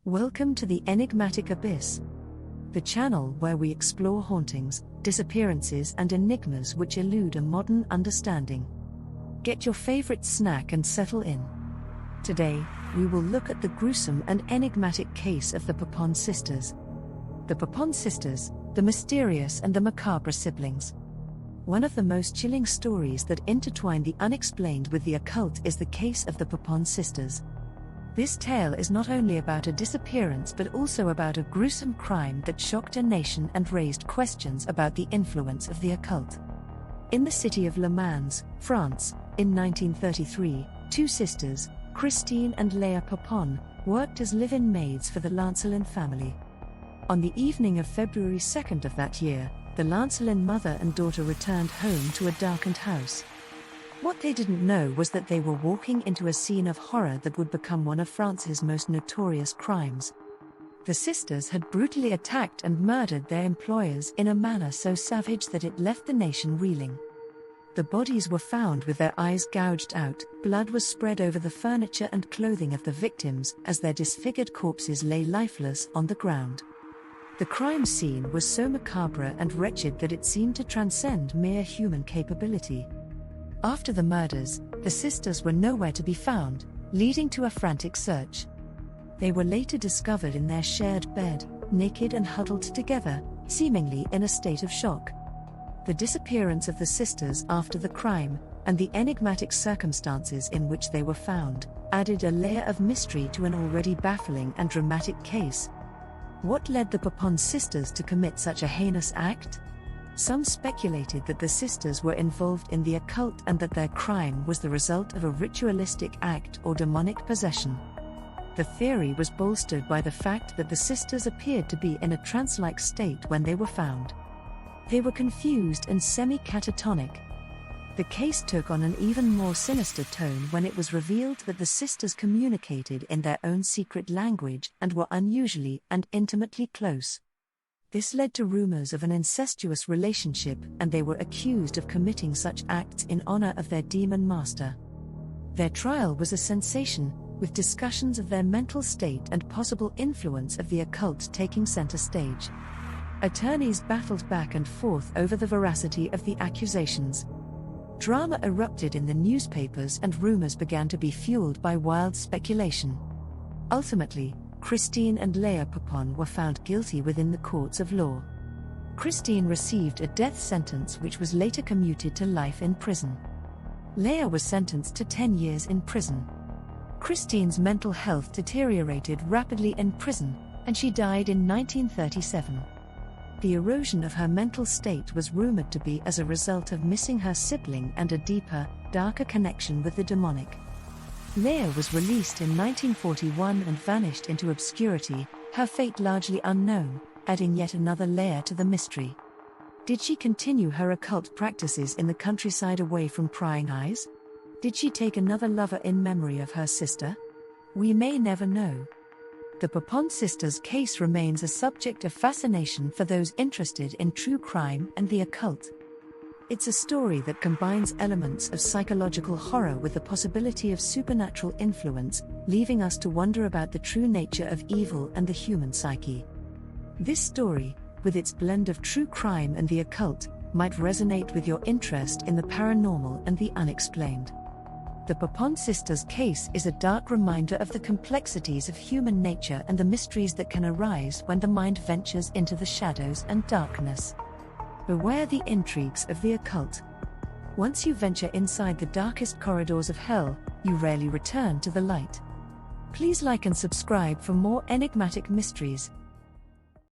Welcome to the Enigmatic Abyss, the channel where we explore hauntings, disappearances, and enigmas which elude a modern understanding. Get your favorite snack and settle in. Today, we will look at the gruesome and enigmatic case of the Papin sisters. The Papin sisters, the mysterious and the macabre siblings. One of the most chilling stories that intertwine the unexplained with the occult is the case of the Papin sisters. This tale is not only about a disappearance but also about a gruesome crime that shocked a nation and raised questions about the influence of the occult. In the city of Le Mans, France, in 1933, two sisters, Christine and Leah Papin, worked as live-in maids for the Lancelin family. On the evening of February 2nd of that year, the Lancelin mother and daughter returned home to a darkened house. What they didn't know was that they were walking into a scene of horror that would become one of France's most notorious crimes. The sisters had brutally attacked and murdered their employers in a manner so savage that it left the nation reeling. The bodies were found with their eyes gouged out, blood was spread over the furniture and clothing of the victims as their disfigured corpses lay lifeless on the ground. The crime scene was so macabre and wretched that it seemed to transcend mere human capability. After the murders, the sisters were nowhere to be found, leading to a frantic search. They were later discovered in their shared bed, naked and huddled together, seemingly in a state of shock. The disappearance of the sisters after the crime, and the enigmatic circumstances in which they were found, added a layer of mystery to an already baffling and dramatic case. What led the Papin sisters to commit such a heinous act? Some speculated that the sisters were involved in the occult and that their crime was the result of a ritualistic act or demonic possession. The theory was bolstered by the fact that the sisters appeared to be in a trance-like state when they were found. They were confused and semi-catatonic. The case took on an even more sinister tone when it was revealed that the sisters communicated in their own secret language and were unusually and intimately close. This led to rumors of an incestuous relationship, and they were accused of committing such acts in honor of their demon master. Their trial was a sensation, with discussions of their mental state and possible influence of the occult taking center stage. Attorneys battled back and forth over the veracity of the accusations. Drama erupted in the newspapers and rumors began to be fueled by wild speculation. Ultimately, Christine and Leah Papin were found guilty within the courts of law. Christine received a death sentence which was later commuted to life in prison. Leah was sentenced to 10 years in prison. Christine's mental health deteriorated rapidly in prison, and she died in 1937. The erosion of her mental state was rumored to be as a result of missing her sibling and a deeper, darker connection with the demonic. Leah was released in 1941 and vanished into obscurity, her fate largely unknown, adding yet another layer to the mystery. Did she continue her occult practices in the countryside away from prying eyes? Did she take another lover in memory of her sister? We may never know. The Papin sisters' case remains a subject of fascination for those interested in true crime and the occult. It's a story that combines elements of psychological horror with the possibility of supernatural influence, leaving us to wonder about the true nature of evil and the human psyche. This story, with its blend of true crime and the occult, might resonate with your interest in the paranormal and the unexplained. The Papin sisters' case is a dark reminder of the complexities of human nature and the mysteries that can arise when the mind ventures into the shadows and darkness. Beware the intrigues of the occult. Once you venture inside the darkest corridors of hell, you rarely return to the light. Please like and subscribe for more enigmatic mysteries.